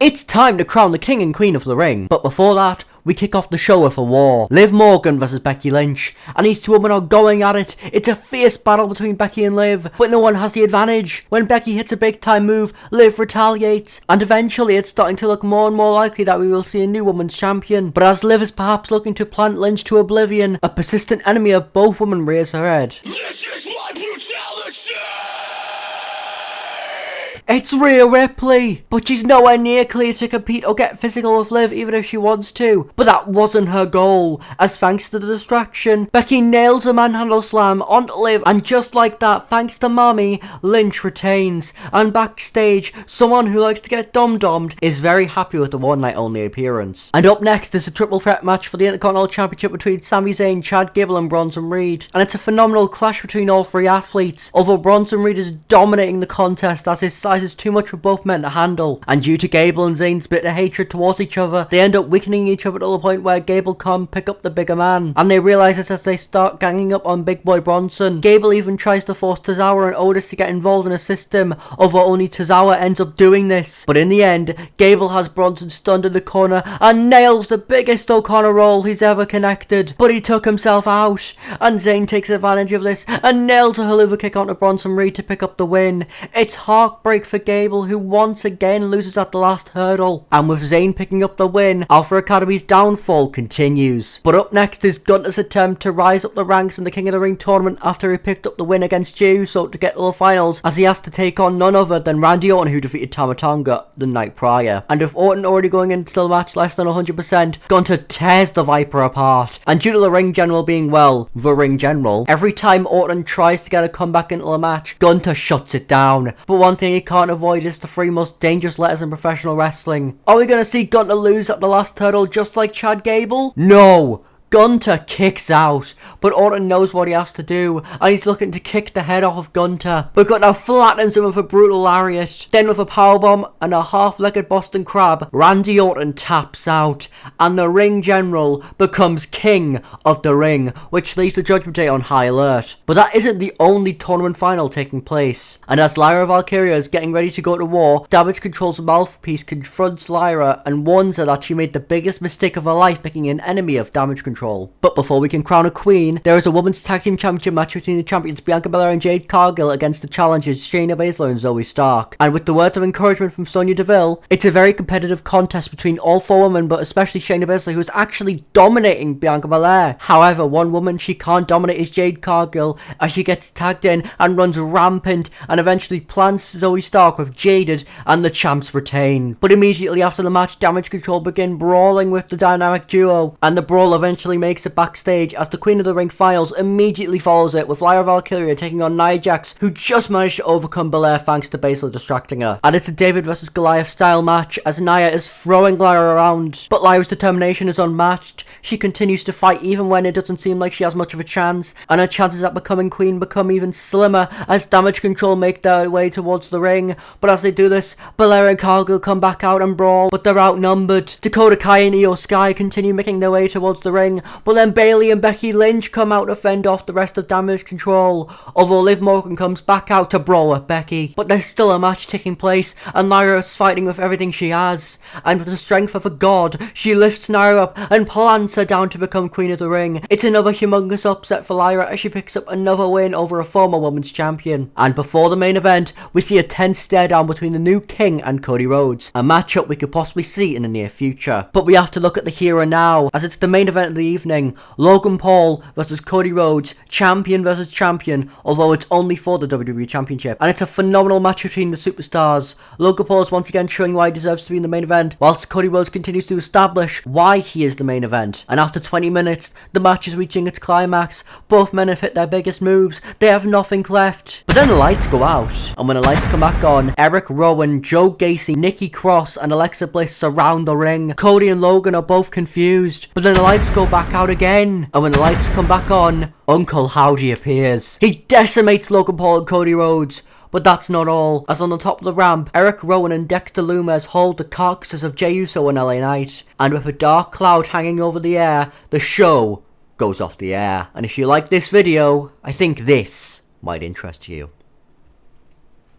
It's time to crown the king and queen of the ring, but before that, we kick off the show with a war. Liv Morgan versus Becky Lynch, and these two women are going at it. It's a fierce battle between Becky and Liv, but no one has the advantage. When Becky hits a big time move, Liv retaliates, and eventually it's starting to look more and more likely that we will see a new women's champion. But as Liv is perhaps looking to plant Lynch to oblivion, a persistent enemy of both women rears her head. This is my brutality! It's Rhea Ripley, but she's nowhere near clear to compete or get physical with Liv even if she wants to. But that wasn't her goal, as thanks to the distraction, Becky nails a manhandle slam onto Liv, and just like that, thanks to Mommy, Lynch retains. And backstage, someone who likes to get dom-dommed is very happy with the one night only appearance. And up next is a triple threat match for the Intercontinental Championship between Sami Zayn, Chad Gable and Bronson Reed. And it's a phenomenal clash between all three athletes, although Bronson Reed is dominating the contest as his size is too much for both men to handle, and due to Gable and Zayn's bitter hatred towards each other, they end up weakening each other to the point where Gable can't pick up the bigger man, and they realise this as they start ganging up on Big Boy Bronson. Gable even tries to force Tozawa and Otis to get involved and assist him, although only Tozawa ends up doing this. But in the end, Gable has Bronson stunned in the corner and nails the biggest O'Connor roll he's ever connected, but he took himself out, and Zayn takes advantage of this and nails a haluva kick onto Bronson Reed to pick up the win. It's heartbreak for Gable, who once again loses at the last hurdle. And with Zayn picking up the win, Alpha Academy's downfall continues. But up next is Gunter's attempt to rise up the ranks in the King of the Ring tournament after he picked up the win against Jey Uso to get to the finals, as he has to take on none other than Randy Orton, who defeated Tama Tonga the night prior. And with Orton already going into the match less than 100%, Gunter tears the Viper apart. And due to the Ring General being, well, the Ring General, every time Orton tries to get a comeback into the match, Gunter shuts it down. But one thing he can't avoid is the three most dangerous letters in professional wrestling. Are we going to see Gunter lose at the last hurdle just like Chad Gable? No! Gunter kicks out, but Orton knows what he has to do, and he's looking to kick the head off of Gunter. But Gunter flattens him with a brutal lariat. Then with a powerbomb and a half-legged Boston Crab, Randy Orton taps out, and the Ring General becomes King of the Ring, which leaves the Judgment Day on high alert. But that isn't the only tournament final taking place. And as Lyra Valkyria is getting ready to go to war, Damage Control's mouthpiece confronts Lyra and warns her that she made the biggest mistake of her life picking an enemy of Damage Control. But before we can crown a queen, there is a women's tag team championship match between the champions Bianca Belair and Jade Cargill against the challengers Shayna Baszler and Zoe Stark. And with the words of encouragement from Sonya Deville, it's a very competitive contest between all four women, but especially Shayna Baszler, who is actually dominating Bianca Belair. However, one woman she can't dominate is Jade Cargill, as she gets tagged in and runs rampant and eventually plants Zoe Stark with Jaded, and the champs retain. But immediately after the match, Damage Control begin brawling with the dynamic duo, and the brawl eventually makes it backstage as the Queen of the Ring Finals immediately follows it, with Lyra Valkyria taking on Nia Jax, who just managed to overcome Belair thanks to Baszler distracting her. And it's a David vs Goliath style match as Nia is throwing Lyra around, but Lyra's determination is unmatched. She continues to fight even when it doesn't seem like she has much of a chance, and her chances at becoming queen become even slimmer as Damage Control make their way towards the ring. But as they do this, Belair and Cargill come back out and brawl, but they're outnumbered. Dakota Kai and Io Sky continue making their way towards the ring, but then Bayley and Becky Lynch come out to fend off the rest of Damage Control, although Liv Morgan comes back out to brawl with Becky. But there's still a match taking place, and Lyra is fighting with everything she has, and with the strength of a god, she lifts Nia up and plants her down to become Queen of the Ring. It's another humongous upset for Lyra as she picks up another win over a former women's champion. And before the main event, we see a tense stare down between the new King and Cody Rhodes, a matchup we could possibly see in the near future. But we have to look at the here and now, as it's the main event of the evening. Logan Paul versus Cody Rhodes, champion versus champion, although it's only for the WWE Championship. And it's a phenomenal match between the superstars. Logan Paul is once again showing why he deserves to be in the main event, whilst Cody Rhodes continues to establish why he is the main event. And after 20 minutes, the match is reaching its climax. Both men have hit their biggest moves. They have nothing left. But then the lights go out, and when the lights come back on, Eric Rowan, Joe Gacy, Nikki Cross and Alexa Bliss surround the ring. Cody and Logan are both confused, but then the lights go back out again, and when the lights come back on, Uncle Howdy appears. He decimates Logan Paul and Cody Rhodes. But that's not all, as on the top of the ramp, Eric Rowan and Dexter Lumis hold the carcasses of Jey Uso and LA Knight, and with a dark cloud hanging over the air, the show goes off the air. And if you like this video, I think this might interest you.